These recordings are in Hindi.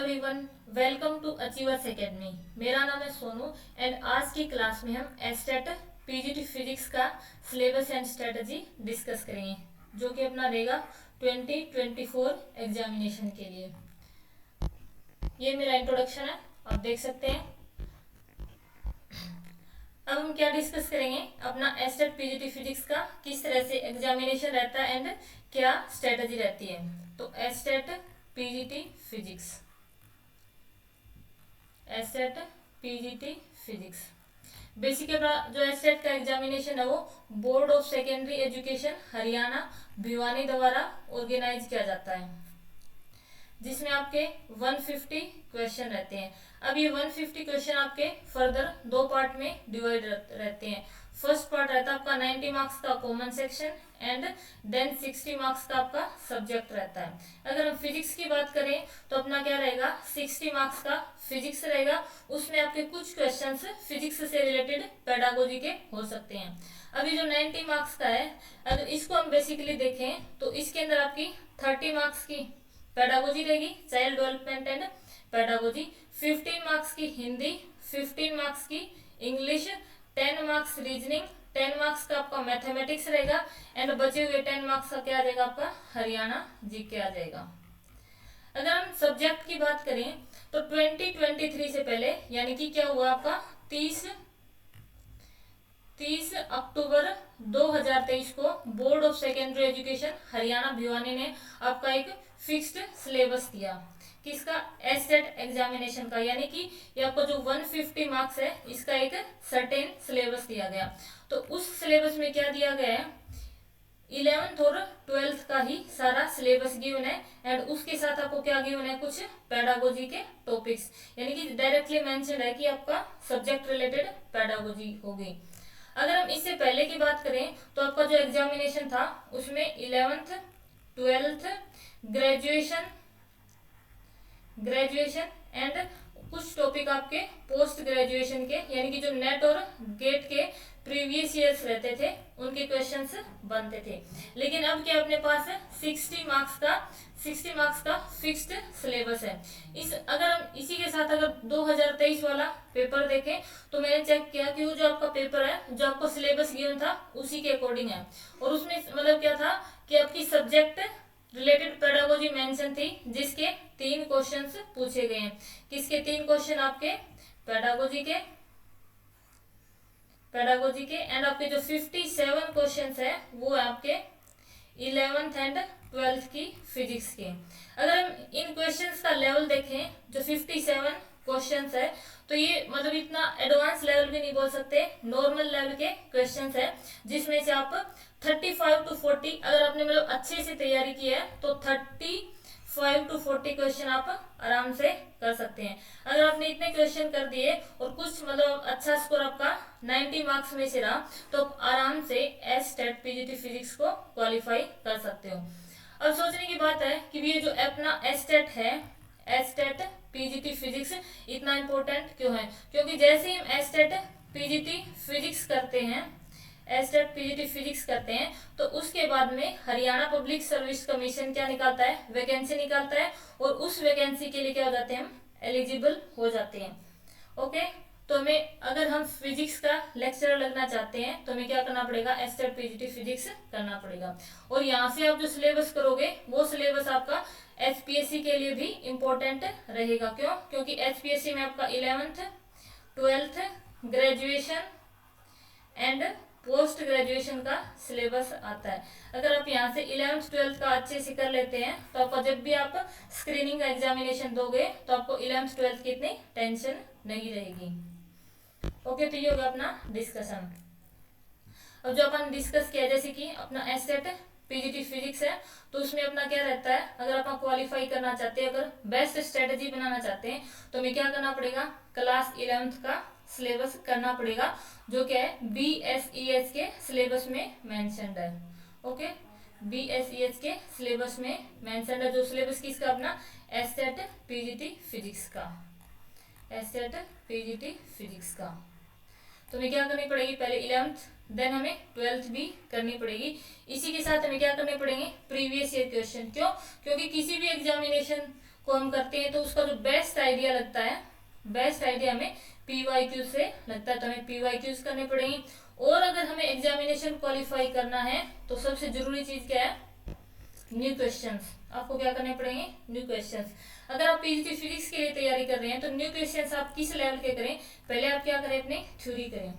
Everyone, welcome to achievers academy. मेरा नाम है सोनू एंड आज की क्लास में हम एस्टेट पीजीटी फिजिक्स का सिलेबस एंड स्ट्रेटजी डिस्कस करेंगे, जो कि अपना रहेगा 2024 एग्जामिनेशन के लिए। ये मेरा इंट्रोडक्शन है, आप देख सकते हैं। अब हम क्या डिस्कस करेंगे, अपना एस्टेट पीजीटी फिजिक्स का किस तरह से एग्जामिनेशन रहता है एंड क्या स्ट्रेटजी रहती है। तो estate PGT physics, estate PGT physics basic जो एस्टेट का एग्जामिनेशन है वो board of secondary education Haryana Bhiwani द्वारा ऑर्गेनाइज किया जाता है, जिसमें आपके 150 क्वेश्चन रहते हैं। अब ये 150 क्वेश्चन आपके फर्दर दो पार्ट में डिवाइड रहते हैं। फर्स्ट पार्ट रहता है आपका 90 मार्क्स का common section and then 60 marks का आपका सब्जेक्ट रहता है। अगर हम फिजिक्स की बात करें तो अपना क्या रहेगा, 60 मार्क्स का फिजिक्स रहेगा। उसमें आपके कुछ क्वेश्चंस फिजिक्स से रिलेटेड पेडागोजी के हो सकते हैं। अभी जो 90 मार्क्स का है, अगर इसको हम बेसिकली देखें तो इसके अंदर आपकी 30 मार्क्स की पेडागोजी रहेगी, child development and pedagogy. 15 marks की हिंदी, 15 मार्क्स की इंग्लिश, 10 मार्क्स रीजनिंग, 10 मार्क्स का आपका मैथमेटिक्स रहेगा एंड बचे हुए 10 मार्क्स का क्या आ जाएगा, आपका हरियाणा जीके आ जाएगा। अगर हम सब्जेक्ट की बात करें तो 2023 से पहले यानी कि क्या हुआ आपका 30 अक्टूबर 2023 को board of secondary education Haryana Bhiwani ने आपका एक फिक्स्ड सिलेबस दिया, किसका, एस्टेट एग्जामिनेशन का। यानी कि ये आपको जो 150 मार्क्स है इसका एक सर्टेन सिलेबस दिया गया। तो उस सिलेबस में क्या दिया गया है, 11th और 12th का ही सारा सिलेबस गिवन है एंड उसके साथ आपको क्या गिवन है, कुछ पेडागोजी के टॉपिक्स, यानी कि डायरेक्टली मेंशन है कि आपका सब्जेक्ट रिलेटेड पेडागोजी होगी। अगर हम इससे पहले की बात करें तो आपका जो एग्जामिनेशन था उसमें 11th 12th ग्रेजुएशन एंड कुछ टॉपिक आपके पोस्ट ग्रेजुएशन के, यानी कि जो नेट और गेट के प्रीवियस ईयर्स रहते थे उनके क्वेश्चंस बनते थे। लेकिन अब क्या अपने पास है 60 मार्क्स का फिक्स्ड सिलेबस है। अगर हम इसी के साथ अगर 2023 वाला पेपर देखें तो मैंने चेक किया कि वो जो आपका पेपर है, जो आपको सिलेबस गिवन था उसी के अकॉर्डिंग है। और उसमें मतलब क्या था कि आपकी सब्जेक्ट रिलेटेड पेडागोजी मेंशन थी, जिसके 3 क्वेश्चंस पूछे गए हैं। किसके 3 क्वेश्चन, आपके पेडागोजी के एंड आपके जो 57 क्वेश्चंस है वो है आपके 11th एंड 12th की फिजिक्स के। अगर हम इन क्वेश्चंस का लेवल देखें, जो 57 क्वेश्चंस है तो ये मतलब इतना एडवांस लेवल भी नहीं बोल सकते, नॉर्मल लेवल के क्वेश्चंस है, जिसमें से आप 35 to 40 अगर आपने मतलब अच्छे से तैयारी की है तो 35 to 40 क्वेश्चन आप आराम से कर सकते हैं। अगर आपने इतने क्वेश्चन कर दिए और कुछ मतलब अच्छा स्कोर आपका 90 मार्क्स में से रहा तो आराम से एस्टेट पीजीटी फिजिक्स को क्वालिफाई कर सकते हो। अब सोचने की बात है कि ये जो अपना एस्टेट है, एस्टेट पीजीटी फिजिक्स इतना इम्पोर्टेंट क्यों है, क्योंकि जैसे ही हम एस्टेट पीजीटी फिजिक्स करते हैं तो उसके बाद में हरियाणा पब्लिक सर्विस कमीशन क्या निकालता है, वैकेंसी निकालता है और उस वैकेंसी के लिए क्या हो जाते हैं, हम एलिजिबल हो जाते हैं। ओके, तो हमें अगर हम फिजिक्स का लेक्चरर लगना चाहते हैं तो हमें क्या करना पड़ेगा, एस्टेट पीजीटी फिजिक्स करना पड़ेगा। और यहाँ से आप जो सिलेबस करोगे वो सिलेबस आपका एचपीएससी के लिए भी इम्पोर्टेंट रहेगा। क्यों, क्योंकि एचपीएससी में आपका 11th 12th graduation and post graduation का सिलेबस आता है। अगर आप यहाँ से 11th 12th का अच्छे से कर लेते हैं तो आपका जब भी आप स्क्रीनिंग का एग्जामिनेशन दोगे तो आपको 11th 12th की इतनी टेंशन नहीं रहेगी। ओके, तो ये होगा अपना डिस्कशन। अब जो अपन डिस्कस किया, जैसे कि अपना एस्टेट पीजीटी फिजिक्स है तो उसमें अपना क्या रहता है, अगर अपन क्वालिफाई करना चाहते हैं, अगर बेस्ट स्ट्रेटेजी बनाना चाहते हैं तो हमें क्या करना पड़ेगा, क्लास 11th का सिलेबस करना पड़ेगा, जो क्या है BSEH के सिलेबस में मेंशन्ड है। ओके, BSEH के सिलेबस में मेंशन्ड है, जो सिलेबस किसका, अपना एस्टेट पीजीटी फिजिक्स का, एस्टेट पीजीटी फिजिक्स का। तो हमें क्या करनी पड़ेगी, पहले 11th देन हमें 12th भी करनी पड़ेगी। इसी के साथ हमें क्या करने पड़ेंगे, प्रीवियस ईयर क्वेश्चन। क्यों, क्योंकि किसी भी एग्जामिनेशन को हम करते हैं तो उसका जो बेस्ट आइडिया लगता है, बेस्ट आइडिया हमें PYQ से लगता है, तो हमें PYQs करने पड़ेंगे। और अगर हमें एग्जामिनेशन क्वालिफाई करना है तो सबसे जरूरी चीज क्या है, न्यू क्वेश्चंस। आपको क्या करने पड़ेंगे, न्यू क्वेश्चंस। अगर आप पीजीटी फिजिक्स के लिए तैयारी कर रहे हैं तो न्यू क्वेश्चंस आप किस लेवल के करें, पहले आप क्या करें, अपने थ्योरी करें।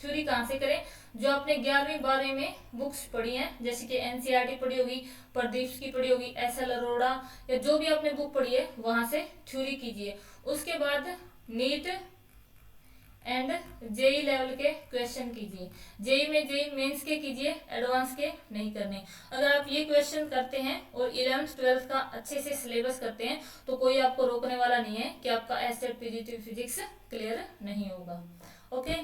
थ्योरी कहाँ से करें, जो आपने 11वीं 12वीं में बुक्स पढ़ी हैं, जैसे कि एनसीईआरटी पढ़ी होगी, प्रदीप की पढ़ी होगी, SL अरोड़ा, या जो भी आपने बुक पढ़ी है वहां से थ्योरी कीजिए। उसके बाद नीट एंड जेई लेवल के क्वेश्चन कीजिए। जेई में जेई मेंस के कीजिए, एडवांस के नहीं करने। अगर आप ये क्वेश्चन करते हैं और 11th 12th का अच्छे से सिलेबस करते हैं तो कोई आपको रोकने वाला नहीं है कि आपका एस्टेट पीजीटी फिजिक्स क्लियर नहीं होगा। ओके,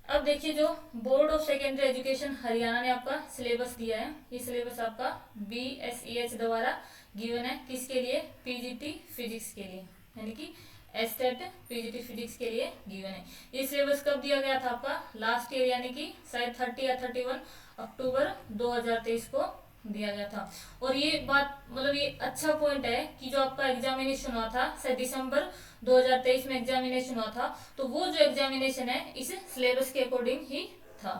अब देखिए जो board of secondary education Haryana ने आपका सिलेबस दिया है, ये सिलेबस आपका BSEH द्वारा गिवन है, किसके लिए, पीजीटी फिजिक्स के लिए, यानी कि एस्टेट पीजीटी फिजिक्स के लिए गिवन है। ये सिलेबस कब दिया गया था आपका, लास्ट ईयर, यानी कि शायद 30 या 31 अक्टूबर 2023 को दिया गया था। और ये बात मतलब ये अच्छा पॉइंट है कि जो आपका एग्जामिनेशन हुआ था शायद दिसंबर 2023 में एग्जामिनेशन हुआ था, तो वो जो एग्जामिनेशन है इस सिलेबस के अकॉर्डिंग ही था।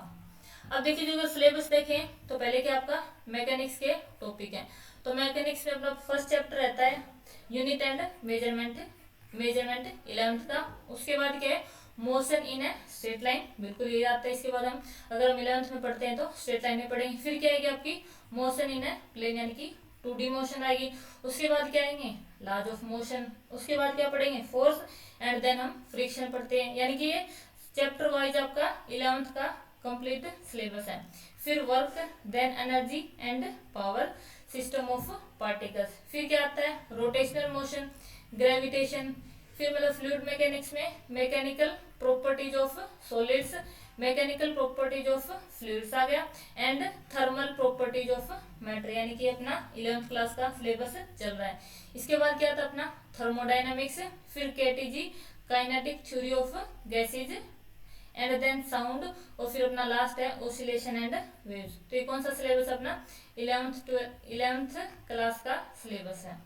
अब देखिए जो सिलेबस देखें तो पहले क्या आपका मैकेनिक्स के टॉपिक है, तो मैकेनिक्स में अपना फर्स्ट चैप्टर रहता है unit and measurement, measurement 11th का। उसके बाद क्या है, motion in a straight line, बिल्कुल ये आता है। इसके बाद हम अगर हम 11th में पढ़ते हैं तो स्ट्रेट लाइन में पढ़ेंगे। फिर क्या आएगी आपकी मोशन इन ए प्लेन, यानी कि 2D मोशन आएगी। उसके बाद क्या आएंगे, लॉज ऑफ मोशन। उसके बाद क्या पढ़ेंगे, फोर्स, एंड देन हम फ्रिक्शन पढ़ते हैं। यानी कि ये चैप्टर वाइज आपका 11th का कंप्लीट सिलेबस है। फिर work, then energy and power, system of particles. फिर क्या आता है, रोटेशनल मोशन, ग्रेविटेशन। फिर मतलब फ्लूइड मैकेनिक्स में mechanical properties of solids, mechanical properties of fluids आ गया, and thermal properties of matter, यानी कि अपना 11th क्लास का सिलेबस चल रहा है। इसके बाद क्या था अपना थर्मोडायनामिक्स, फिर KTG kinetic theory of gases, and then sound, और फिर अपना लास्ट है ओसिलेशन एंड वेव्स। तो ये कौन सा सिलेबस अपना 11th क्लास का सिलेबस है,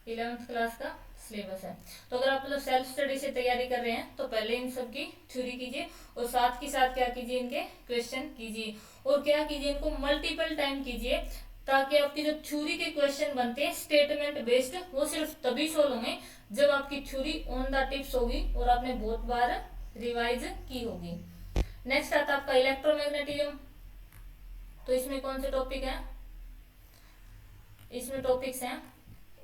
11th क्लास का सिलेबस है। तो अगर आप मतलब सेल्फ स्टडी से तैयारी कर रहे हैं तो पहले इन सब की थ्योरी कीजिए और साथ के साथ क्या कीजिए, इनके क्वेश्चन कीजिए। और क्या कीजिए, इनको मल्टीपल टाइम कीजिए, ताकि आपकी जो थ्योरी के क्वेश्चन बनते हैं स्टेटमेंट बेस्ड, वो सिर्फ तभी सोल्व होंगे जब आपकी थ्योरी ऑन द टिप्स होगी और आपने बहुत बार रिवाइज की होगी। नेक्स्ट आता है आपका इलेक्ट्रोमैग्नेटिज्म। तो इसमें कौन से टॉपिक है, इसमें टॉपिक्स हैं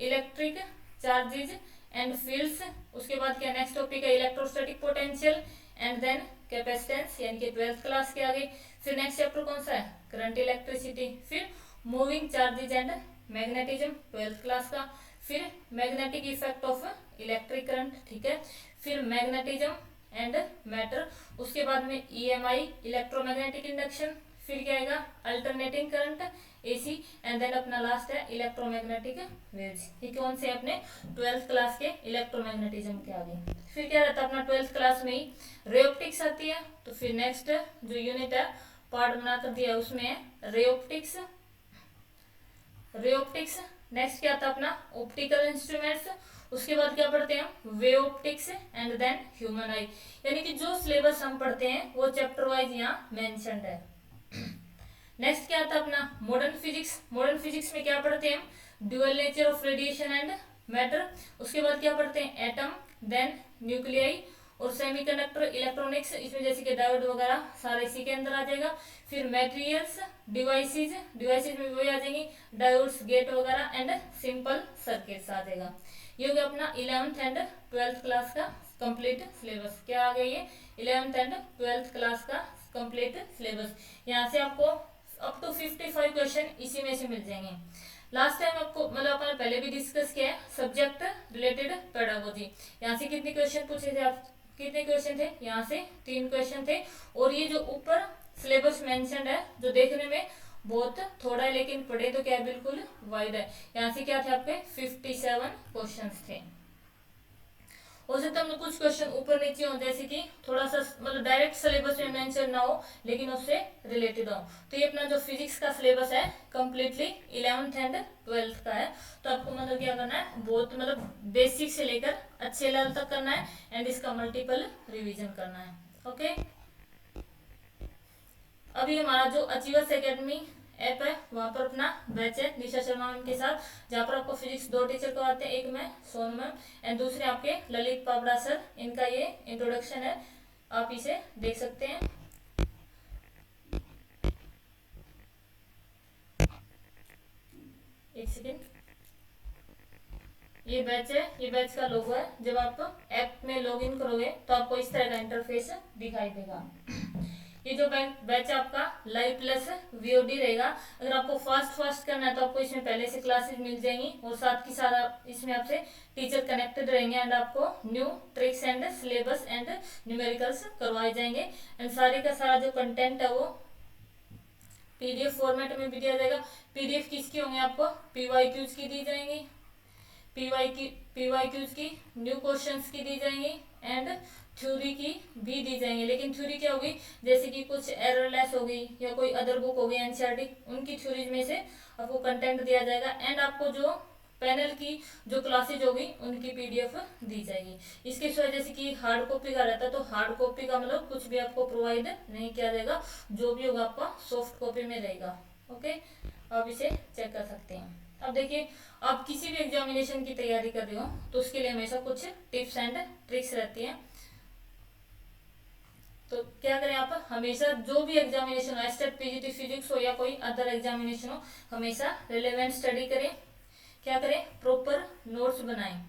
इलेक्ट्रिक चार्जेज एंड फील्ड्स। उसके बाद क्या नेक्स्ट टॉपिक है electrostatic potential, and then capacitance, यानी कि 12th क्लास के आगे। फिर नेक्स्ट चैप्टर कौन सा है, करंट इलेक्ट्रिसिटी। फिर moving charges and magnetism 12th class का। फिर magnetic effect of electric current, ठीक है। फिर मैग्नेटिज्म एंड मैटर। उसके बाद में EMI इलेक्ट्रोमैग्नेटिक इंडक्शन। फिर क्या आएगा alternating current AC, and then अपना लास्ट है इलेक्ट्रोमैग्नेटिक वेव्स। ये कौन से अपने 12th क्लास के इलेक्ट्रोमैग्नेटिज्म के आगे। फिर क्या रहता है अपना 12th क्लास में ही रे ऑप्टिक्स आती है। तो फिर नेक्स्ट जो यूनिट है पार्ट बना कर दिया उसमें है ray optics, ray optics. Next क्या आता है अपना ऑप्टिकल इंस्ट्रूमेंट्स। उसके बाद क्या पढ़ते हैं हम wave optics, and then human eye. यानी कि जो सिलेबस हम पढ़ते हैं वो चैप्टर वाइज यहाँ मेंशन्ड है। नेक्स्ट क्या आता है अपना मॉडर्न फिजिक्स। मॉडर्न फिजिक्स में क्या पढ़ते हैं हम dual nature of radiation and matter. उसके बाद क्या पढ़ते हैं एटम, देन न्यूक्लियाई और सेमीकंडक्टर इलेक्ट्रॉनिक्स। इसमें जैसे कि डायोड वगैरह सारा इसी के अंदर आ जाएगा। फिर मटेरियल्स, डिवाइसेज, डिवाइसेज में वही आ जाएंगी डायोड्स, गेट वगैरह, एंड सिंपल सर्किट्स आ जाएगा। ये हो गया अपना 11th एंड 12th क्लास का कंप्लीट सिलेबस। क्या आ गया ये 11th एंड 12th क्लास का कंप्लीट सिलेबस। यहाँ से आपको अप टू 55 क्वेश्चन इसी में से मिल जाएंगे। लास्ट टाइम आपको मतलब अपन पहले भी डिस्कस किया है सब्जेक्ट रिलेटेड पेडागोजी। यहाँ से कितने क्वेश्चन पूछे थे आप, कितने क्वेश्चन थे, यहाँ से 3 क्वेश्चन थे। और ये जो ऊपर सिलेबस मेंशन्ड है जो देखने में बहुत थोड़ा है लेकिन पढ़े तो क्या बिल्कुल वाइड है। यहाँ से क्या थे आपके 57 क्वेश्चन थे। हो सकता है कुछ क्वेश्चन ऊपर नीचे हो, जैसे कि थोड़ा सा मतलब डायरेक्ट सिलेबस में मेंशन ना हो लेकिन उससे रिलेटेड हो। तो ये अपना जो फिजिक्स का सिलेबस है कंप्लीटली 11th एंड 12th का है। तो आपको मतलब क्या करना है, बहुत मतलब बेसिक से लेकर अच्छे लेवल तक करना है एंड इसका मल्टीपल रिवीजन करना है। ओके, अभी हमारा जो अचीवर्स एकेडमी ऐप है वहाँ पर अपना बैच है निशा शर्मा मैम के साथ, जहाँ पर आपको फिजिक्स 2 टीचर करवाते हैं, एक मैं सोनू मैम एंड दूसरे आपके ललित पाबड़ा सर। इनका ये इंट्रोडक्शन है, आप इसे देख सकते हैं। एक सेकेंड, ये बैच है, ये बैच का लोगो है। जब आप ऐप में लॉगिन करोगे तो आपको इस तरह का इंटरफेस दिखाई देगा। ये जो बैच है आपका लाइव प्लस वीओडी रहेगा। अगर आपको फास्ट करना है तो आपको इसमें पहले से क्लासेस मिल जाएंगी और साथ ही साथ इसमें आपसे टीचर कनेक्टेड रहेंगे एंड आपको new tricks and syllabus and numericals करवाए जाएंगे एंड सारे का सारा जो कंटेंट है वो पीडीएफ फॉर्मेट में भी दिया जाएगा। पीडीएफ किसकी होंगी, आपको पीवाईक्यूज की दी जाएंगी, पीवाईक्यूज की न्यू क्वेश्चंस की दी जाएंगी एंड थ्योरी की भी दी जाएंगी। लेकिन थ्योरी क्या होगी, जैसे कि कुछ एररलेस हो गई या कोई अदर बुक हो गई एनसीईआरटी, उनकी थ्योरीज में से आपको कंटेंट दिया जाएगा एंड आपको जो पैनल की जो क्लासेज होगी उनकी पीडीएफ दी जाएगी। इसके सिवा जैसे कि हार्ड कॉपी का रहता है तो हार्ड कॉपी का मतलब कुछ भी आपको प्रोवाइड नहीं किया जाएगा, जो भी होगा आपका सॉफ्ट कॉपी में रहेगा। ओके, आप इसे चेक कर सकते हैं। अब देखिए, आप किसी भी एग्जामिनेशन की तैयारी कर रहे हो तो उसके लिए हमेशा कुछ टिप्स एंड ट्रिक्स रहती हैं। तो क्या करें, आप हमेशा जो भी एग्जामिनेशन हो, एस्टेट पीजीटी फिजिक्स हो या कोई अदर एग्जामिनेशन हो, हमेशा रिलेवेंट स्टडी करें। क्या करें, प्रॉपर नोट्स बनाएं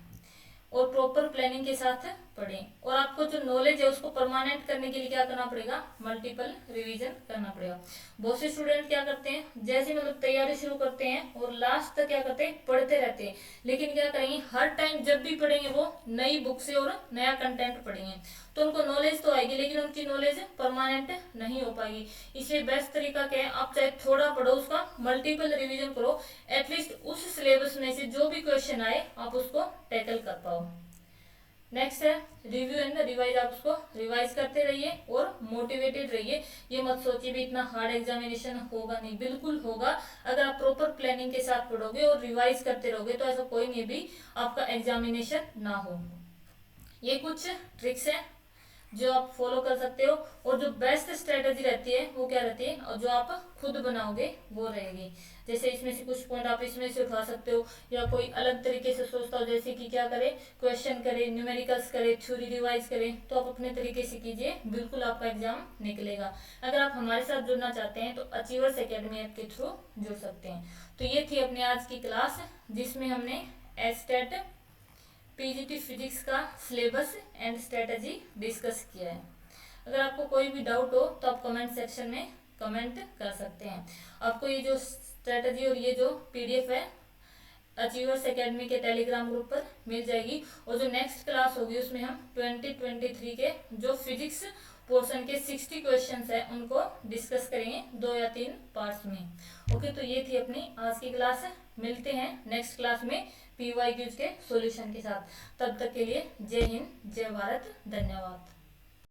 और प्रॉपर प्लानिंग के साथ पढ़ें। और आपको जो नॉलेज है उसको परमानेंट करने के लिए क्या करना पड़ेगा, मल्टीपल रिवीजन करना पड़ेगा। बहुत से स्टूडेंट क्या करते हैं, जैसे मतलब तैयारी शुरू करते हैं और लास्ट तक क्या करते हैं, पढ़ते रहते हैं। लेकिन क्या करेंगे, हर टाइम जब भी पढ़ेंगे वो नई बुक से और नया कंटेंट पढ़ेंगे तो उनको नॉलेज तो आएगी लेकिन उनकी नॉलेज परमानेंट नहीं हो पाएगी। इसलिए बेस्ट तरीका क्या है, आप चाहे थोड़ा पढ़ो, उसका मल्टीपल रिवीजन करो, एटलीस्ट उस सिलेबस में से जो भी क्वेश्चन आए आप उसको टैकल कर पाओ। नेक्स्ट है रिव्यू एंड रिवाइज, आप उसको रिवाइज करते रहिए और मोटिवेटेड रहिए। ये मत सोचिए भी इतना हार्ड एग्जामिनेशन होगा, नहीं, बिल्कुल होगा। अगर आप प्रॉपर प्लानिंग के साथ पढ़ोगे और रिवाइज करते रहोगे तो ऐसा कोई नहीं भी आपका एग्जामिनेशन ना हो। ये कुछ ट्रिक्स है जो आप फॉलो कर सकते हो और जो बेस्ट स्ट्रेटेजी रहती है वो क्या रहती है, और जो आप खुद बनाओगे वो रहेगी। जैसे इसमें से कुछ पॉइंट आप इसमें से उठा सकते हो या कोई अलग तरीके से सोचता हो, जैसे कि क्या करे, क्वेश्चन करे, न्यूमेरिकल्स करे, थ्योरी रिवाइज करे, तो आप अपने तरीके से कीजिए, बिल्कुल आपका एग्जाम निकलेगा। अगर आप हमारे साथ जुड़ना चाहते हैं तो अचीवर्स एकेडमी ऐप के थ्रू जुड़ सकते हैं। तो ये थी अपनी आज की क्लास जिसमें हमने एस्टेट पीजीटी फिजिक्स का सिलेबस एंड स्ट्रेटजी डिस्कस किया है। अगर आपको कोई भी डाउट हो तो आप कमेंट सेक्शन में कमेंट कर सकते हैं। आपको ये जो स्ट्रेटजी और ये जो पीडीएफ है अचीवर्स एकेडमी के टेलीग्राम ग्रुप पर मिल जाएगी और जो नेक्स्ट क्लास होगी उसमें हम 2023 के जो फिजिक्स पोर्शन के 60 क्वेश्चंस है उनको डिस्कस करेंगे 2 या 3 पार्ट्स में। ओके, तो ये थी अपनी आज की क्लास। मिलते हैं नेक्स्ट क्लास में पीवाईक्यूज के सॉल्यूशन के साथ। तब तक के लिए जय हिंद, जय भारत, धन्यवाद।